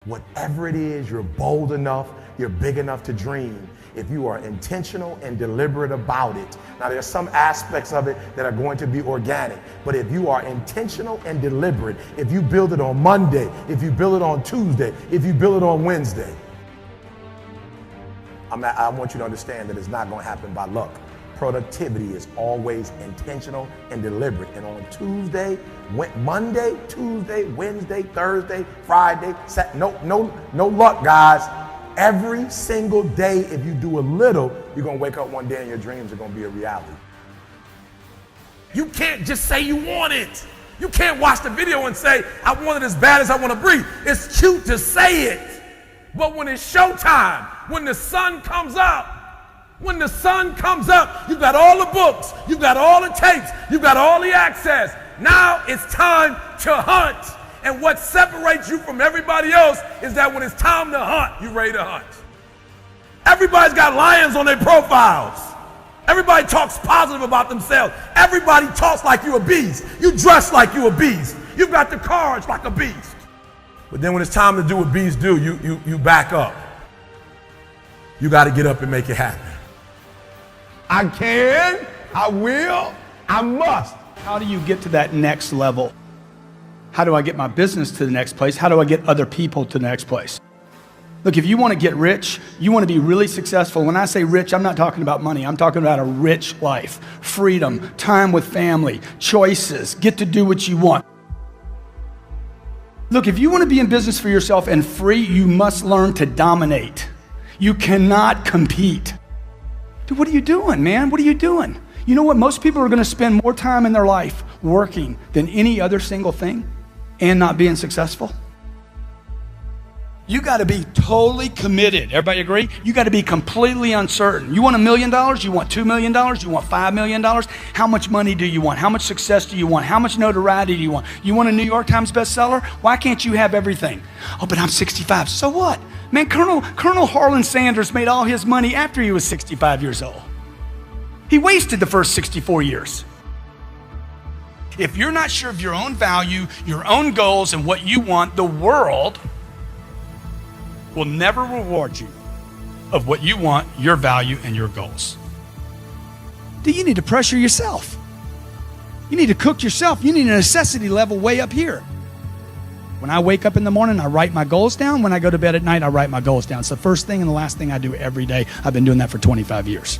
Whatever it is, you're bold enough, you're big enough to dream if you are intentional and deliberate about it. Now, there's some aspects of it that are going to be organic, but if you are intentional and deliberate, if you build it on Monday, if you build it on Tuesday, if you build it on Wednesday, I want you to understand that it's not going to happen by luck. Productivity is always intentional and deliberate. And on Tuesday, Monday, Tuesday, Wednesday, Thursday, Friday, no luck, guys. Every single day, if you do a little, you're going to wake up one day and your dreams are going to be a reality. You can't just say you want it. You can't watch the video and say, I want it as bad as I want to breathe. It's cute to say it. But when it's showtime, when the sun comes up, you've got all the books, you've got all the tapes, you've got all the access. Now it's time to hunt. And what separates you from everybody else is that when it's time to hunt, you're ready to hunt. Everybody's got lions on their profiles. Everybody talks positive about themselves. Everybody talks like you're a beast. You dress like you're a beast. You've got the cards like a beast. But then when it's time to do what beasts do, you back up. You got to get up and make it happen. I can, I will, I must. How do you get to that next level? How do I get my business to the next place? How do I get other people to the next place? Look, if you want to get rich, you want to be really successful. When I say rich, I'm not talking about money. I'm talking about a rich life, freedom, time with family, choices, get to do what you want. Look, if you want to be in business for yourself and free, you must learn to dominate. You cannot compete. Dude, what are you doing, man? What are you doing? You know what? Most people are going to spend more time in their life working than any other single thing and not being successful. You got to be totally committed. Everybody agree? You got to be completely uncertain. You want $1 million? You want $2 million? You want $5 million? How much money do you want? How much success do you want? How much notoriety do you want? You want a New York Times bestseller? Why can't you have everything? Oh, but I'm 65. So what? Man, Colonel Harlan Sanders made all his money after he was 65 years old. He wasted the first 64 years. If you're not sure of your own value, your own goals, and what you want, the world will never reward you of what you want, your value, and your goals. Do you need to pressure yourself? You need to cook yourself. You need a necessity level way up here. When I wake up in the morning, I write my goals down. When I go to bed at night, I write my goals down. It's the first thing and the last thing I do every day. I've been doing that for 25 years.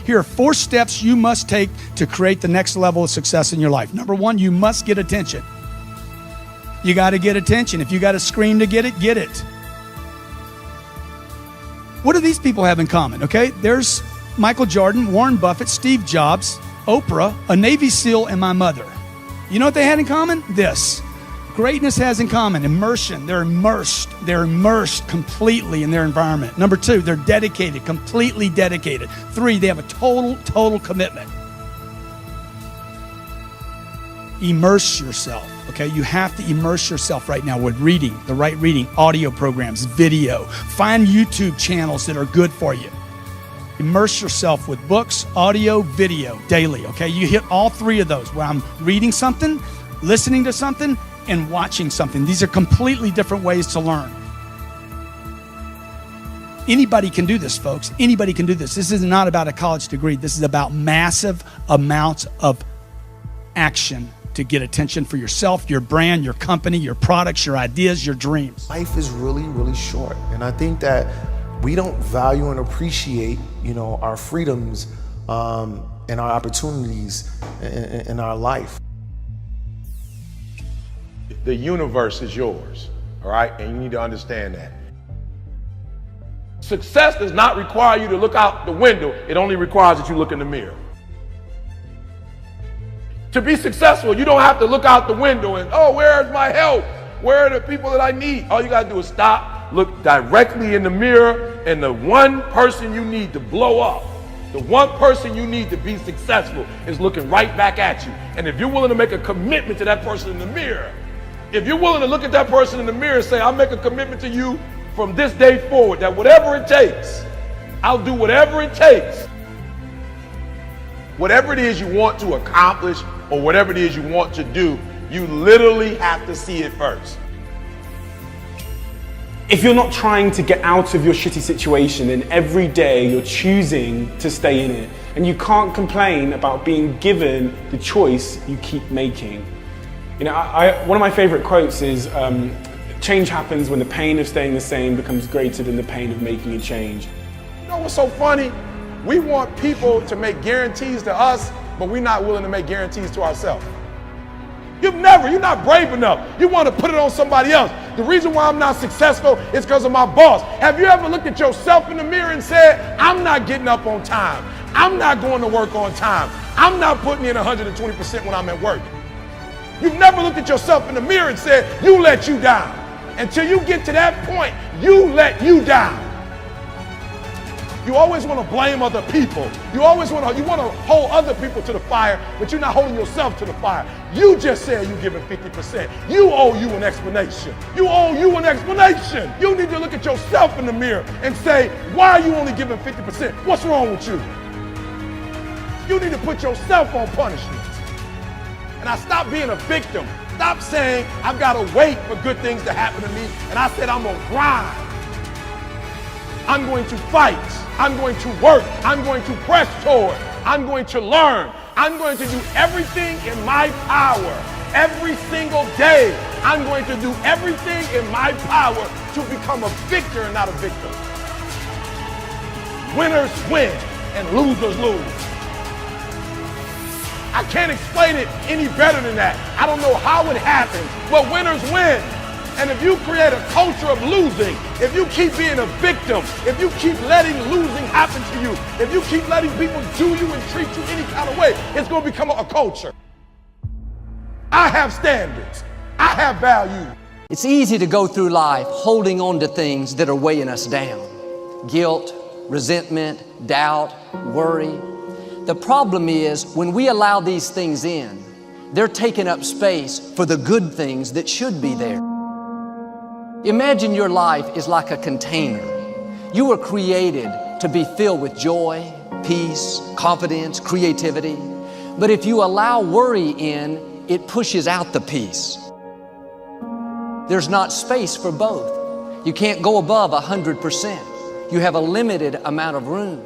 Here are 4 steps you must take to create the next level of success in your life. Number 1, you must get attention. You got to get attention. If you got to scream to get it, get it. What do these people have in common? Okay, there's Michael Jordan, Warren Buffett, Steve Jobs, Oprah, a Navy SEAL, and my mother. You know what they had in common? This. Greatness has in common immersion. They're immersed completely in their environment. Number 2, they're dedicated, completely dedicated. 3, they have a total commitment. Immerse yourself, okay? You have to immerse yourself right now with reading, the right reading, audio programs, video. Find YouTube channels that are good for you. Immerse yourself with books, audio, video daily, okay? You hit all 3 of those where I'm reading something, listening to something, and watching something. These are completely different ways to learn. Anybody can do this, folks. Anybody can do this. This is not about a college degree. This is about massive amounts of action to get attention for yourself, your brand, your company, your products, your ideas, your dreams. Life is really, really short. And I think that we don't value and appreciate, our freedoms and our opportunities in our life. The universe is yours, all right? And you need to understand that. Success does not require you to look out the window. It only requires that you look in the mirror. To be successful, you don't have to look out the window and, oh, where's my help? Where are the people that I need? All you got to do is stop, look directly in the mirror, and the one person you need to blow up, the one person you need to be successful is looking right back at you. And if you're willing to make a commitment to that person in the mirror, if you're willing to look at that person in the mirror and say, I'll make a commitment to you from this day forward, that whatever it takes, I'll do whatever it takes. Whatever it is you want to accomplish or whatever it is you want to do, you literally have to see it first. If you're not trying to get out of your shitty situation, then every day you're choosing to stay in it. And you can't complain about being given the choice you keep making. You know, one of my favorite quotes is, change happens when the pain of staying the same becomes greater than the pain of making a change. You know what's so funny? We want people to make guarantees to us, but we're not willing to make guarantees to ourselves. You're not brave enough. You want to put it on somebody else. The reason why I'm not successful is because of my boss. Have you ever looked at yourself in the mirror and said, I'm not getting up on time. I'm not going to work on time. I'm not putting in 120% when I'm at work. You've never looked at yourself in the mirror and said, you let you down. Until you get to that point, you let you down. You always want to blame other people. You want to hold other people to the fire, but you're not holding yourself to the fire. You just said you're giving 50%. You owe you an explanation. You owe you an explanation. You need to look at yourself in the mirror and say, why are you only giving 50%? What's wrong with you? You need to put yourself on punishment. And I stopped being a victim. Stop saying, I've got to wait for good things to happen to me. And I said, I'm going to grind. I'm going to fight. I'm going to work. I'm going to press toward. I'm going to learn. I'm going to do everything in my power. Every single day, I'm going to do everything in my power to become a victor and not a victim. Winners win and losers lose. I can't explain it any better than that. I don't know how it happens, but winners win. And if you create a culture of losing, if you keep being a victim, if you keep letting losing happen to you, if you keep letting people do you and treat you any kind of way, it's going to become a culture. I have standards. I have values. It's easy to go through life holding on to things that are weighing us down. Guilt, resentment, doubt, worry. The problem is when we allow these things in, they're taking up space for the good things that should be there. Imagine your life is like a container. You were created to be filled with joy, peace, confidence, creativity. But if you allow worry in, it pushes out the peace. There's not space for both. You can't go above 100%. You have a limited amount of room.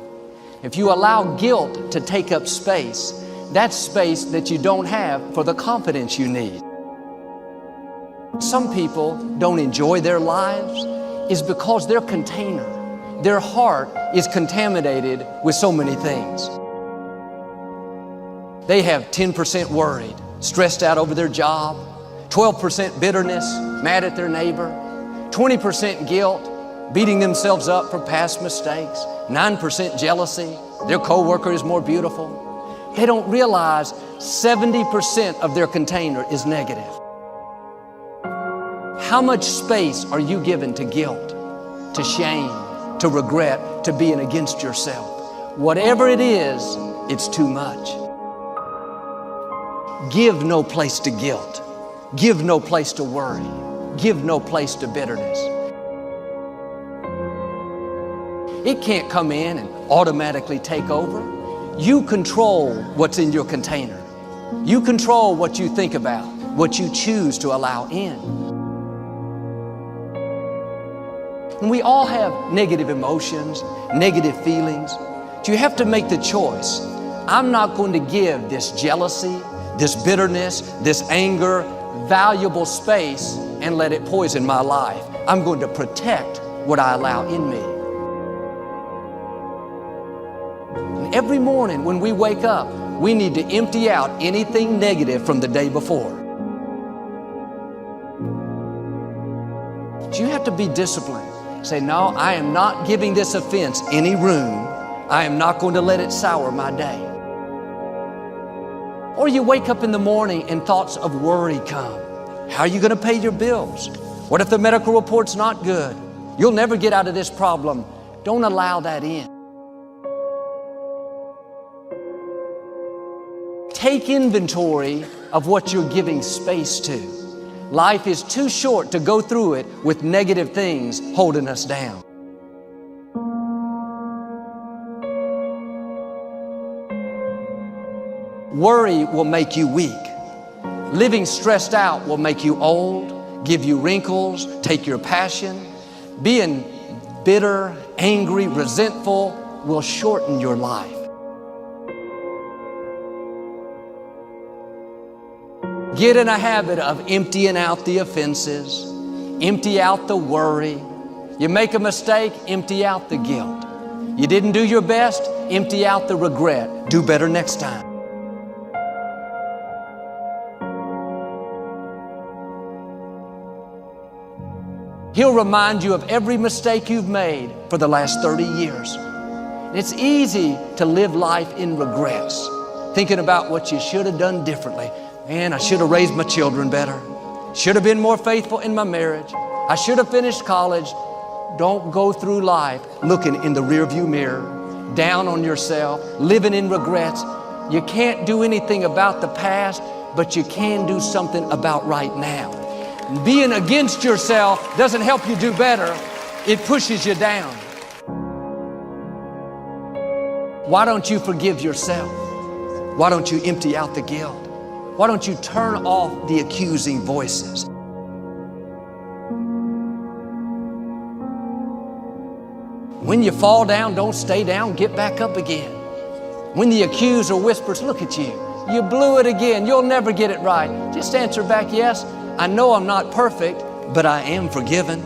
If you allow guilt to take up space, that's space that you don't have for the confidence you need. Some people don't enjoy their lives is because their container, their heart is contaminated with so many things. They have 10% worried, stressed out over their job, 12% bitterness, mad at their neighbor, 20% guilt, beating themselves up for past mistakes, 9% jealousy, their coworker is more beautiful. They don't realize 70% of their container is negative. How much space are you given to guilt, to shame, to regret, to being against yourself? Whatever it is, it's too much. Give no place to guilt. Give no place to worry. Give no place to bitterness. It can't come in and automatically take over. You control what's in your container. You control what you think about, what you choose to allow in. And we all have negative emotions, negative feelings. But you have to make the choice. I'm not going to give this jealousy, this bitterness, this anger, valuable space and let it poison my life. I'm going to protect what I allow in me. And every morning when we wake up, we need to empty out anything negative from the day before. But you have to be disciplined. Say, no, I am not giving this offense any room. I am not going to let it sour my day. Or you wake up in the morning and thoughts of worry come. How are you going to pay your bills? What if the medical report's not good? You'll never get out of this problem. Don't allow that in. Take inventory of what you're giving space to. Life is too short to go through it with negative things holding us down. Worry will make you weak. Living stressed out will make you old, give you wrinkles, take your passion. Being bitter, angry, resentful will shorten your life. Get in a habit of emptying out the offenses, empty out the worry. You make a mistake, empty out the guilt. You didn't do your best, empty out the regret. Do better next time. He'll remind you of every mistake you've made for the last 30 years. It's easy to live life in regrets, thinking about what you should have done differently. Man, I should have raised my children better. Should have been more faithful in my marriage. I should have finished college. Don't go through life looking in the rearview mirror, down on yourself, living in regrets. You can't do anything about the past, but you can do something about right now. Being against yourself doesn't help you do better. It pushes you down. Why don't you forgive yourself? Why don't you empty out the guilt? Why don't you turn off the accusing voices? When you fall down, don't stay down, get back up again. When the accuser whispers, look at you, you blew it again, you'll never get it right. Just answer back, yes, I know I'm not perfect, but I am forgiven.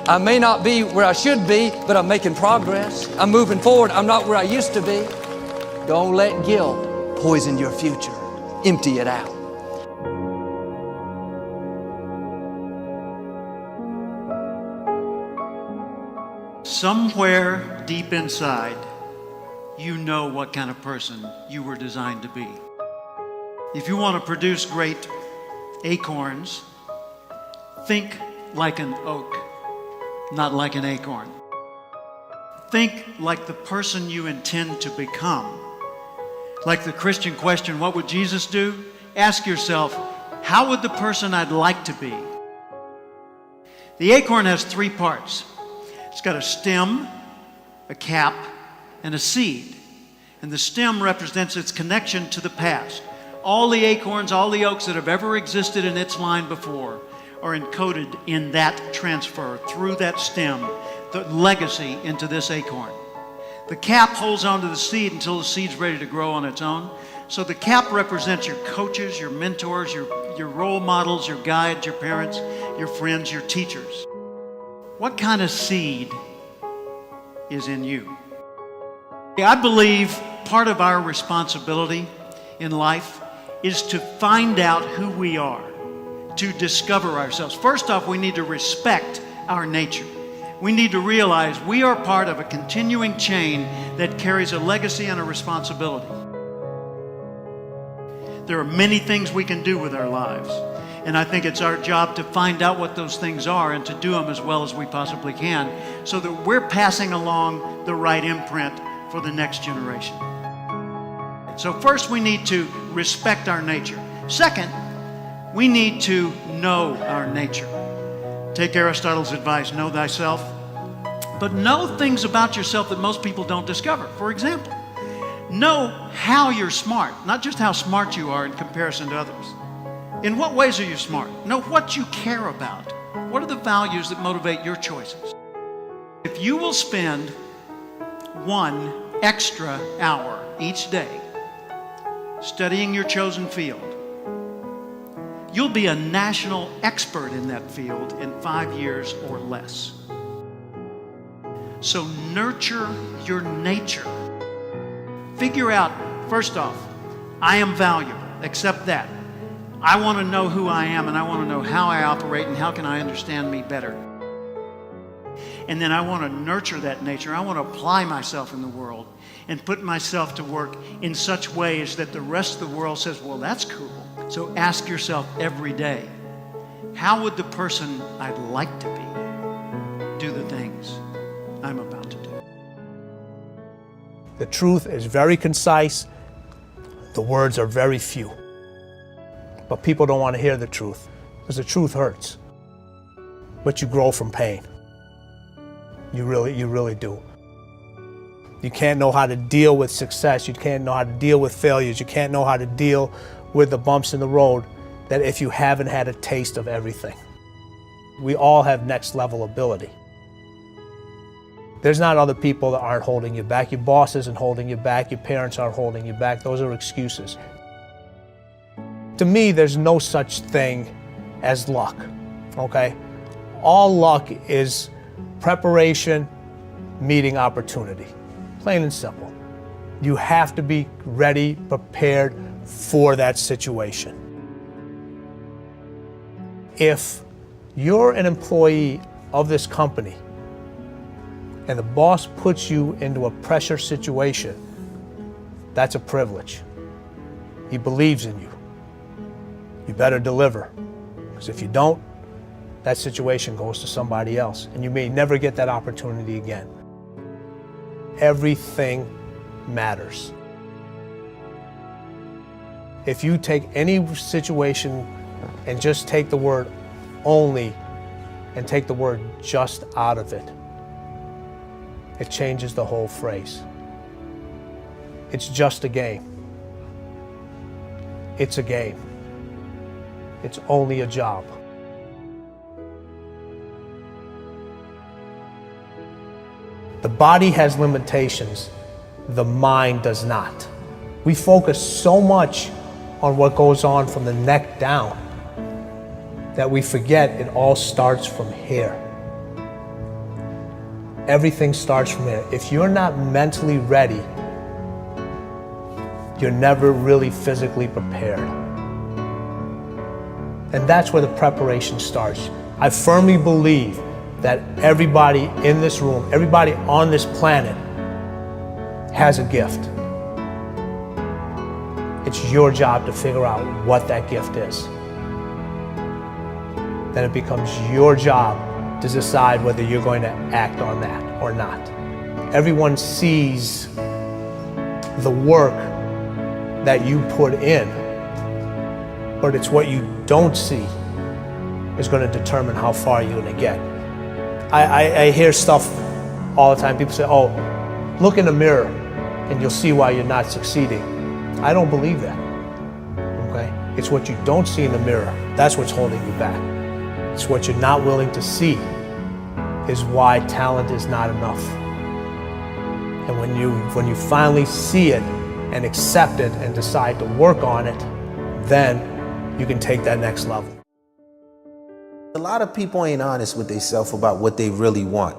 I may not be where I should be, but I'm making progress. I'm moving forward, I'm not where I used to be. Don't let guilt poison your future. Empty it out. Somewhere deep inside, you know what kind of person you were designed to be. If you want to produce great acorns, think like an oak, not like an acorn. Think like the person you intend to become. Like the Christian question, what would Jesus do? Ask yourself, how would the person I'd like to be? The acorn has three parts. It's got a stem, a cap, and a seed. And the stem represents its connection to the past. All the acorns, all the oaks that have ever existed in its line before are encoded in that transfer through that stem, the legacy into this acorn. The cap holds onto the seed until the seed's ready to grow on its own. So the cap represents your coaches, your mentors, your role models, your guides, your parents, your friends, your teachers. What kind of seed is in you? I believe part of our responsibility in life is to find out who we are, to discover ourselves. First off, we need to respect our nature. We need to realize we are part of a continuing chain that carries a legacy and a responsibility. There are many things we can do with our lives, and I think it's our job to find out what those things are and to do them as well as we possibly can so that we're passing along the right imprint for the next generation. So first, we need to respect our nature. Second, we need to know our nature. Take Aristotle's advice, know thyself, but know things about yourself that most people don't discover. For example, know how you're smart, not just how smart you are in comparison to others. In what ways are you smart? Know what you care about. What are the values that motivate your choices? If you will spend 1 extra hour each day studying your chosen field, you'll be a national expert in that field in 5 years or less. So nurture your nature. Figure out, first off, I am valuable. Accept that. I want to know who I am, and I want to know how I operate and how can I understand me better. And then I want to nurture that nature. I want to apply myself in the world and put myself to work in such ways that the rest of the world says, well, that's cool. So ask yourself every day, how would the person I'd like to be do the things I'm about to do? The truth is very concise. The words are very few. But people don't want to hear the truth because the truth hurts. But you grow from pain. You really do. You can't know how to deal with success. You can't know how to deal with failures. You can't know how to deal with the bumps in the road that if you haven't had a taste of everything. We all have next level ability. There's not other people that aren't holding you back. Your boss isn't holding you back. Your parents aren't holding you back. Those are excuses. To me, there's no such thing as luck, okay? All luck is preparation meeting opportunity, plain and simple. You have to be ready, prepared for that situation. If you're an employee of this company and the boss puts you into a pressure situation, that's a privilege. He believes in you. You better deliver, because if you don't, that situation goes to somebody else, and you may never get that opportunity again. Everything matters. If you take any situation and just take the word only and take the word just out of it, it changes the whole phrase. It's just a game. It's a game. It's only a job. The body has limitations, the mind does not. We focus so much on what goes on from the neck down that we forget it all starts from here. Everything starts from here. If you're not mentally ready, you're never really physically prepared. And that's where the preparation starts. I firmly believe that everybody in this room, everybody on this planet has a gift. It's your job to figure out what that gift is. Then it becomes your job to decide whether you're going to act on that or not. Everyone sees the work that you put in, but it's what you don't see is going to determine how far you're going to get. I hear stuff all the time. People say, oh, look in the mirror and you'll see why you're not succeeding. I don't believe that, okay? It's what you don't see in the mirror. That's what's holding you back. It's what you're not willing to see is why talent is not enough. And when you finally see it and accept it and decide to work on it, then you can take that next level. A lot of people ain't honest with themselves about what they really want.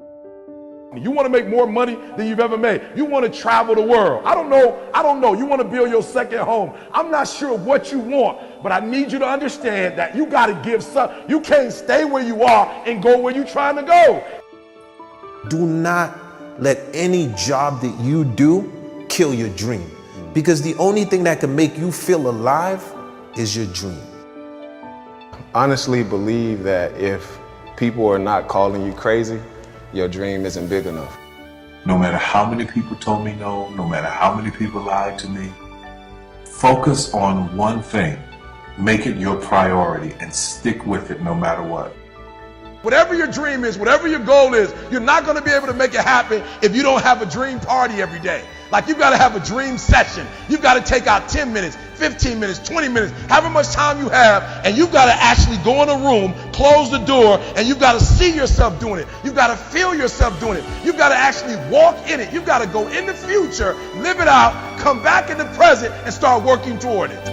You want to make more money than you've ever made. You want to travel the world. I don't know. You want to build your second home. I'm not sure what you want, but I need you to understand that you got to give some. You can't stay where you are and go where you're trying to go. Do not let any job that you do kill your dream, because the only thing that can make you feel alive is your dream. Honestly believe that if people are not calling you crazy, your dream isn't big enough. No matter how many people told me no, no matter how many people lied to me, focus on one thing. Make it your priority and stick with it no matter what. Whatever your dream is, whatever your goal is, you're not going to be able to make it happen if you don't have a dream party every day. Like, you've got to have a dream session. You've got to take out 10 minutes, 15 minutes, 20 minutes, however much time you have, and you've got to actually go in a room, close the door, and you've got to see yourself doing it. You've got to feel yourself doing it. You've got to actually walk in it. You've got to go in the future, live it out, come back in the present, and start working toward it.